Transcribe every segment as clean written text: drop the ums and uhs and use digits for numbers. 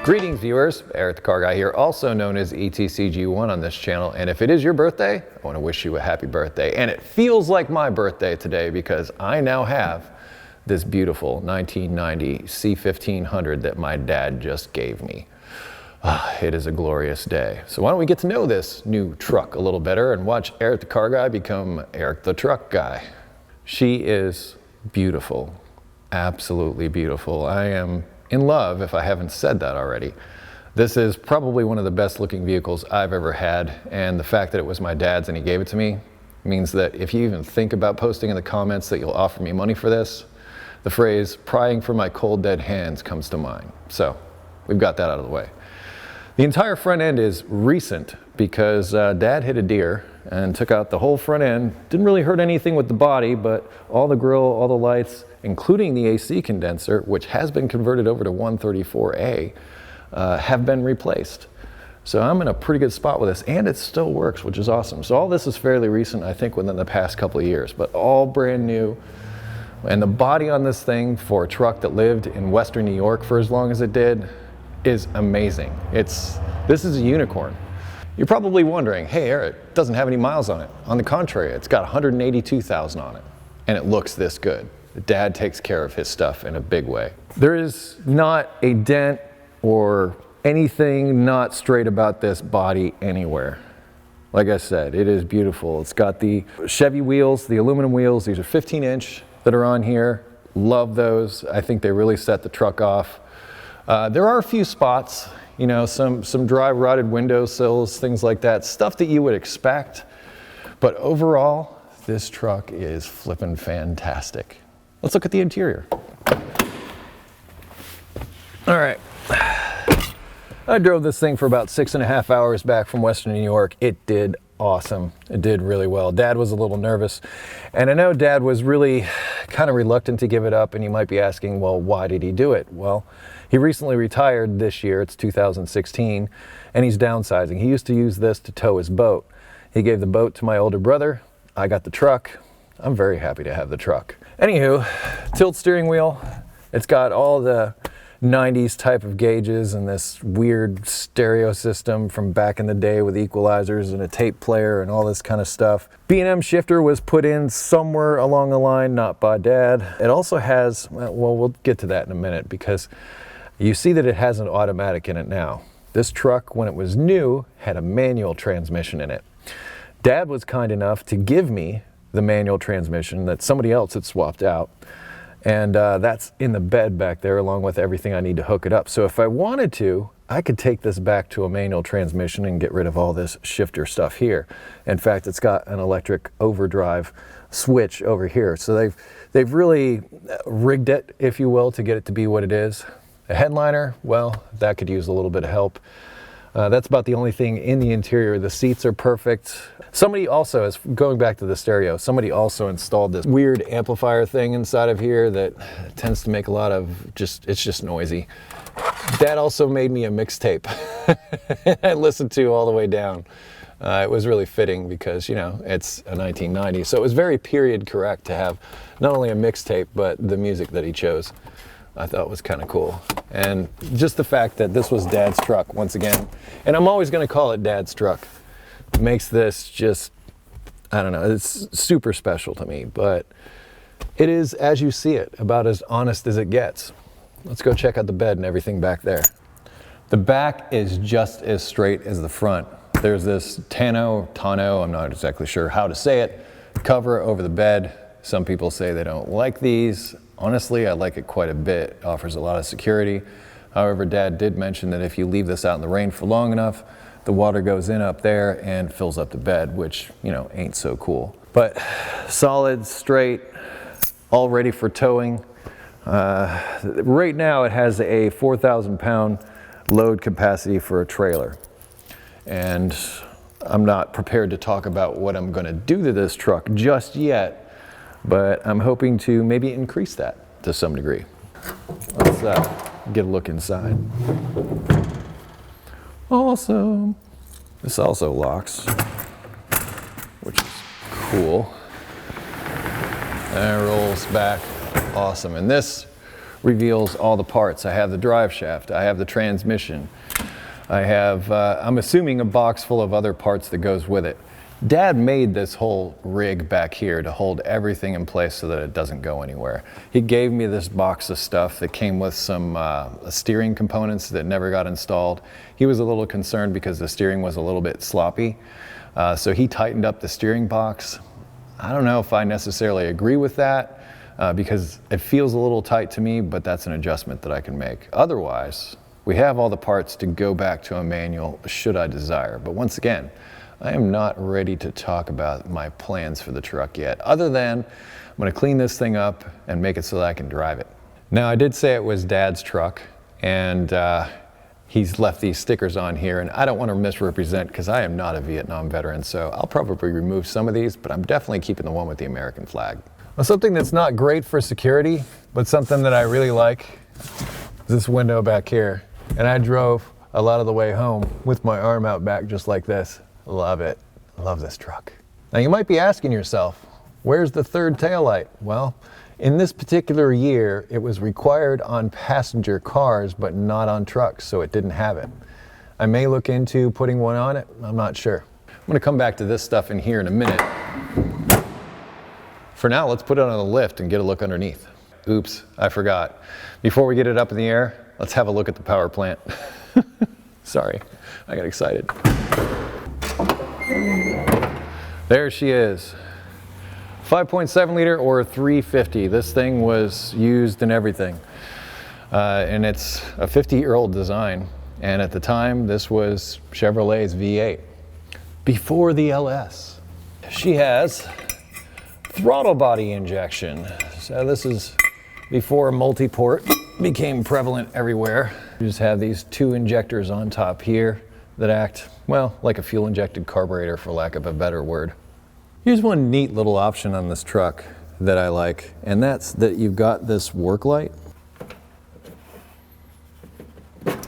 Greetings viewers, Eric the Car Guy here, also known as ETCG1 on this channel, and if it is your birthday, I want to wish you a happy birthday. And it feels like my birthday today because I now have this beautiful 1990 C1500 that my dad just gave me. It is a glorious day. So why don't we get to know this new truck a little better and watch Eric the Car Guy become Eric the Truck Guy. She is beautiful, absolutely beautiful. I am in love, if I haven't said that already. This is probably one of the best looking vehicles I've ever had, and the fact that it was my dad's and he gave it to me means that if you even think about posting in the comments that you'll offer me money for this, the phrase "prying for my cold dead hands" comes to mind. So we've got that out of the way. The entire front end is recent because Dad hit a deer and took out the whole front end. Didn't really hurt anything with the body, but all the grille, all the lights, including the AC condenser, which has been converted over to 134A, have been replaced. So I'm in a pretty good spot with this, and it still works, which is awesome. So all this is fairly recent, I think within the past couple of years, but all brand new. And the body on this thing for a truck that lived in Western New York for as long as it did is amazing. This is a unicorn. You're probably wondering, hey Eric, it doesn't have any miles on it. On the contrary, it's got 182,000 on it, and it looks this good. Dad takes care of his stuff in a big way. There is not a dent or anything not straight about this body anywhere. Like I said, it is beautiful. It's got the Chevy wheels, the aluminum wheels. These are 15-inch that are on here. Love those. I think they really set the truck off. There are a few spots, you know, some dry rotted window sills, things like that, stuff that you would expect. But overall, this truck is flippin' fantastic. Let's look at the interior. All right. I drove this thing for about 6.5 hours back from Western New York. It did awesome. It did really well. Dad was a little nervous, and I know Dad was really kind of reluctant to give it up, and you might be asking, well, why did he do it? Well, he recently retired this year. It's 2016, and he's downsizing. He used to use this to tow his boat. He gave the boat to my older brother. I got the truck. I'm very happy to have the truck. Anywho, tilt steering wheel. It's got all the 90s type of gauges and this weird stereo system from back in the day with equalizers and a tape player and all this kind of stuff. B&M shifter was put in somewhere along the line, not by Dad. It also has, well, we'll get to that in a minute because you see that it has an automatic in it now. This truck, when it was new, had a manual transmission in it. Dad was kind enough to give me the manual transmission that somebody else had swapped out. And that's in the bed back there along with everything I need to hook it up. So if I wanted to, I could take this back to a manual transmission and get rid of all this shifter stuff here. In fact, it's got an electric overdrive switch over here. So they've really rigged it, if you will, to get it to be what it is. A headliner, well, that could use a little bit of help. That's about the only thing in the interior. The seats are perfect. Somebody also, is going back to the stereo, somebody also installed this weird amplifier thing inside of here that tends to make a lot of it's just noisy. Dad also made me a mixtape I listened to all the way down. It was really fitting because, you know, it's a 1990, so it was very period correct to have not only a mixtape, but the music that he chose. I thought was kind of cool. And just the fact that this was Dad's truck once again, and I'm always going to call it Dad's truck, makes this just, I don't know, it's super special to me, but it is, as you see it, about as honest as it gets. Let's go check out the bed and everything back there. The back is just as straight as the front. There's this tonneau, I'm not exactly sure how to say it, cover over the bed. Some people say they don't like these. Honestly, I like it quite a bit. It offers a lot of security. However, Dad did mention that if you leave this out in the rain for long enough, the water goes in up there and fills up the bed, which, you know, ain't so cool. But solid, straight, all ready for towing. Right now it has a 4,000-pound load capacity for a trailer. And I'm not prepared to talk about what I'm gonna do to this truck just yet, but I'm hoping to maybe increase that to some degree. Let's get a look inside. Awesome. This also locks, which is cool. And it rolls back. Awesome. And this reveals all the parts. I have the drive shaft, I have the transmission, I have, I'm assuming, a box full of other parts that goes with it. Dad made this whole rig back here to hold everything in place so that it doesn't go anywhere. He gave me this box of stuff that came with some steering components that never got installed. He was a little concerned because the steering was a little bit sloppy. So he tightened up the steering box. I don't know if I necessarily agree with that because it feels a little tight to me, but that's an adjustment that I can make. Otherwise, we have all the parts to go back to a manual should I desire. But once again, I am not ready to talk about my plans for the truck yet, other than I'm going to clean this thing up and make it so that I can drive it. Now, I did say it was Dad's truck, and he's left these stickers on here, and I don't want to misrepresent because I am not a Vietnam veteran, so I'll probably remove some of these, but I'm definitely keeping the one with the American flag. Well, something that's not great for security, but something that I really like is this window back here. And I drove a lot of the way home with my arm out back just like this. Love it. Love this truck. Now you might be asking yourself, where's the third taillight? Well, in this particular year, it was required on passenger cars, but not on trucks, so it didn't have it. I may look into putting one on it. I'm not sure. I'm going to come back to this stuff in here in a minute. For now, let's put it on the lift and get a look underneath. Oops, I forgot. Before we get it up in the air, let's have a look at the power plant. Sorry, I got excited. There she is. 5.7 liter or 350. This thing was used in everything. And it's a 50-year-old design. And at the time, this was Chevrolet's V8. Before the LS. She has throttle body injection. So this is before multi-port became prevalent everywhere. You just have these two injectors on top here that act, well, like a fuel-injected carburetor, for lack of a better word. Here's one neat little option on this truck that I like, and that's that you've got this work light. It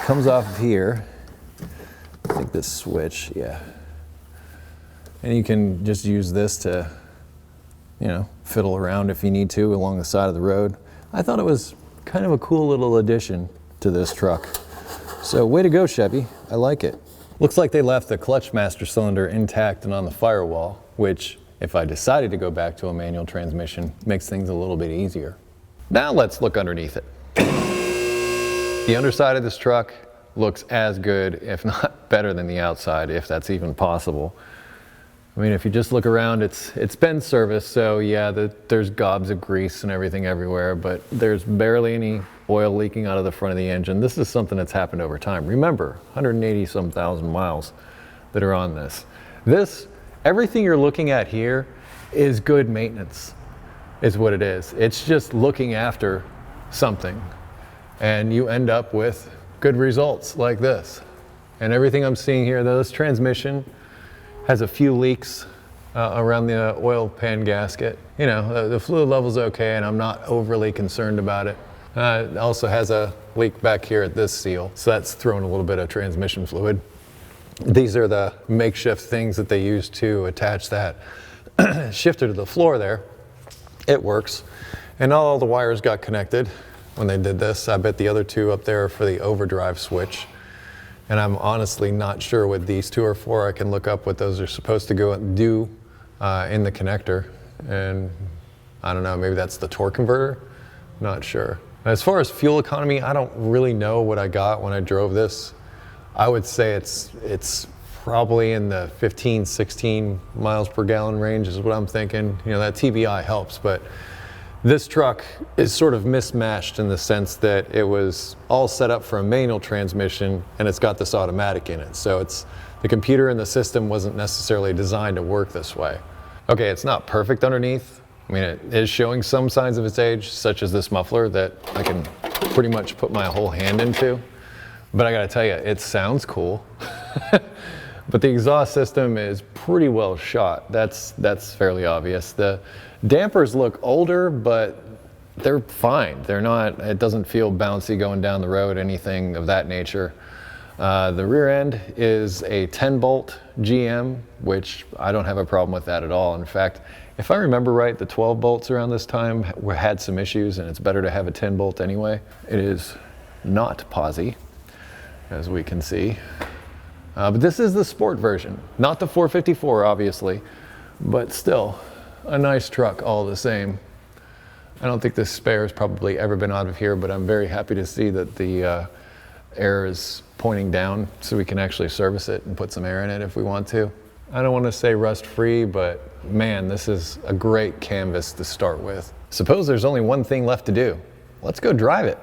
comes off of here. I think this switch, yeah. And you can just use this to, you know, fiddle around if you need to along the side of the road. I thought it was kind of a cool little addition to this truck. So way to go, Chevy. I like it. Looks like they left the clutch master cylinder intact and on the firewall, which, if I decided to go back to a manual transmission, makes things a little bit easier. Now let's look underneath it. The underside of this truck looks as good, if not better than the outside, if that's even possible. I mean, if you just look around, it's been serviced, so yeah, there's gobs of grease and everything everywhere, but there's barely any oil leaking out of the front of the engine. This is something that's happened over time. Remember, 180-some thousand miles that are on this. Everything you're looking at here is good maintenance, is what it is. It's just looking after something, and you end up with good results like this. And everything I'm seeing here, this transmission has a few leaks around the oil pan gasket. You know, the fluid level's okay, and I'm not overly concerned about it. It also has a leak back here at this seal, so that's throwing a little bit of transmission fluid. These are the makeshift things that they use to attach that shifter to the floor there. It works. And all the wires got connected when they did this. I bet the other two up there are for the overdrive switch. And I'm honestly not sure what these two are for. I can look up what those are supposed to go and do in the connector. And I don't know, maybe that's the torque converter? Not sure. As far as fuel economy, I don't really know what I got when I drove this. I would say it's probably in the 15, 16 miles per gallon range is what I'm thinking. You know, that TBI helps, but this truck is sort of mismatched in the sense that it was all set up for a manual transmission and it's got this automatic in it. So the computer and the system wasn't necessarily designed to work this way. Okay, it's not perfect underneath. I mean, it is showing some signs of its age, such as this muffler that I can pretty much put my whole hand into. But I gotta tell you, it sounds cool. But the exhaust system is pretty well shot. That's fairly obvious. The dampers look older, but they're fine. They're not, it doesn't feel bouncy going down the road, anything of that nature. The rear end is a 10-bolt GM, which I don't have a problem with that at all. In fact, if I remember right, the 12 bolts around this time had some issues, and it's better to have a 10-bolt anyway. It is not posi, as we can see. But this is the sport version, not the 454, obviously, but still a nice truck all the same. I don't think this spare has probably ever been out of here, but I'm very happy to see that the air is pointing down so we can actually service it and put some air in it if we want to. I don't want to say rust free, but man, this is a great canvas to start with. Suppose there's only one thing left to do. Let's go drive it.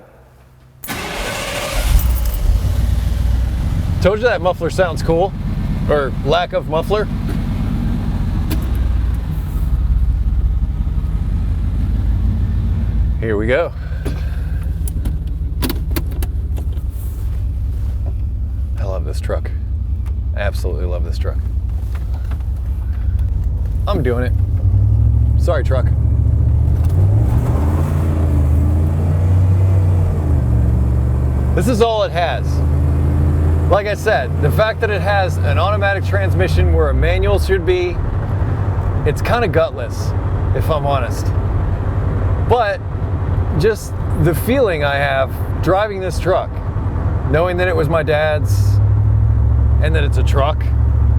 Told you that muffler sounds cool, or lack of muffler. Here we go. I love this truck. I absolutely love this truck. I'm doing it. Sorry, truck. This is all it has. Like I said, the fact that it has an automatic transmission where a manual should be, it's kind of gutless, if I'm honest. But just the feeling I have driving this truck, knowing that it was my dad's and that it's a truck,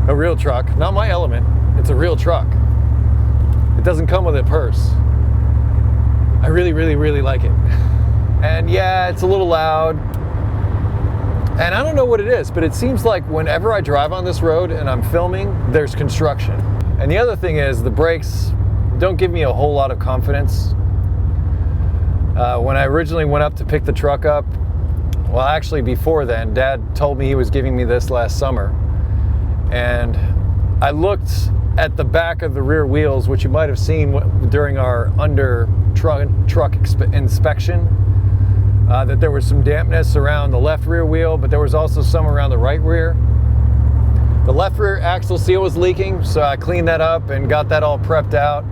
a real truck, not my Element, it's a real truck. It doesn't come with a purse. I really, really, really like it. And yeah, it's a little loud. And I don't know what it is, but it seems like whenever I drive on this road and I'm filming, there's construction. And the other thing is the brakes don't give me a whole lot of confidence. When I originally went up to pick the truck up, well, actually before then, Dad told me he was giving me this last summer. And I looked at the back of the rear wheels, which you might have seen during our truck inspection. That there was some dampness around the left rear wheel, but there was also some around the right rear. The left rear axle seal was leaking, so I cleaned that up and got that all prepped out.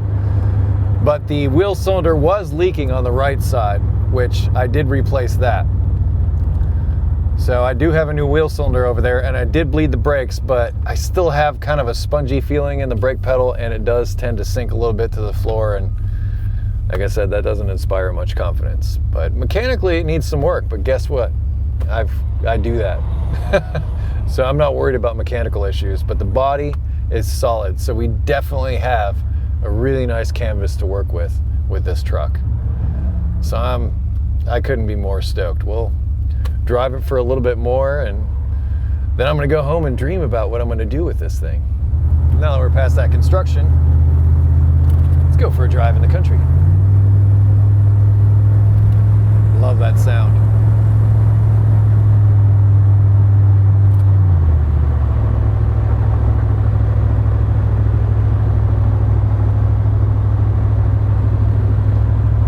But the wheel cylinder was leaking on the right side, which I did replace that. So I do have a new wheel cylinder over there, and I did bleed the brakes, but I still have kind of a spongy feeling in the brake pedal, and it does tend to sink a little bit to the floor, and like I said, that doesn't inspire much confidence. But mechanically, it needs some work. But guess what? I do that. So I'm not worried about mechanical issues. But the body is solid. So we definitely have a really nice canvas to work with this truck. So I couldn't be more stoked. We'll drive it for a little bit more, and then I'm going to go home and dream about what I'm going to do with this thing. Now that we're past that construction, let's go for a drive in the country. Love that sound.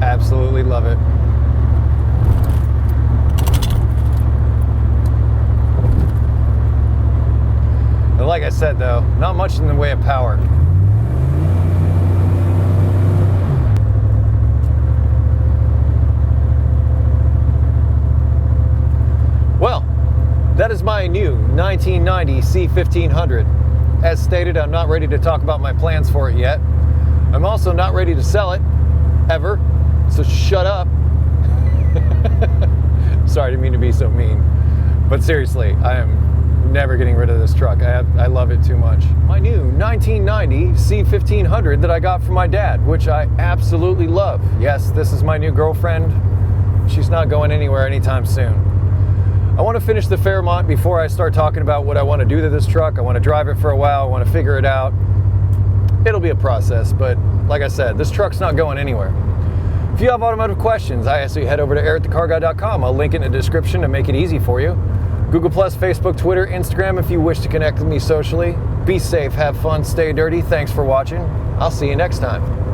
Absolutely love it. And like I said though, not much in the way of power. Well, that is my new 1990 C1500. As stated, I'm not ready to talk about my plans for it yet. I'm also not ready to sell it, ever, so shut up. Sorry, I didn't mean to be so mean. But seriously, I am never getting rid of this truck. I love it too much. My new 1990 C1500 that I got from my dad, which I absolutely love. Yes, this is my new girlfriend. She's not going anywhere anytime soon. I want to finish the Fairmont before I start talking about what I want to do to this truck. I want to drive it for a while. I want to figure it out. It'll be a process, but like I said, this truck's not going anywhere. If you have automotive questions, I ask you head over to ericthecarguy.com. I'll link it in the description to make it easy for you. Google+, Facebook, Twitter, Instagram if you wish to connect with me socially. Be safe, have fun, stay dirty. Thanks for watching. I'll see you next time.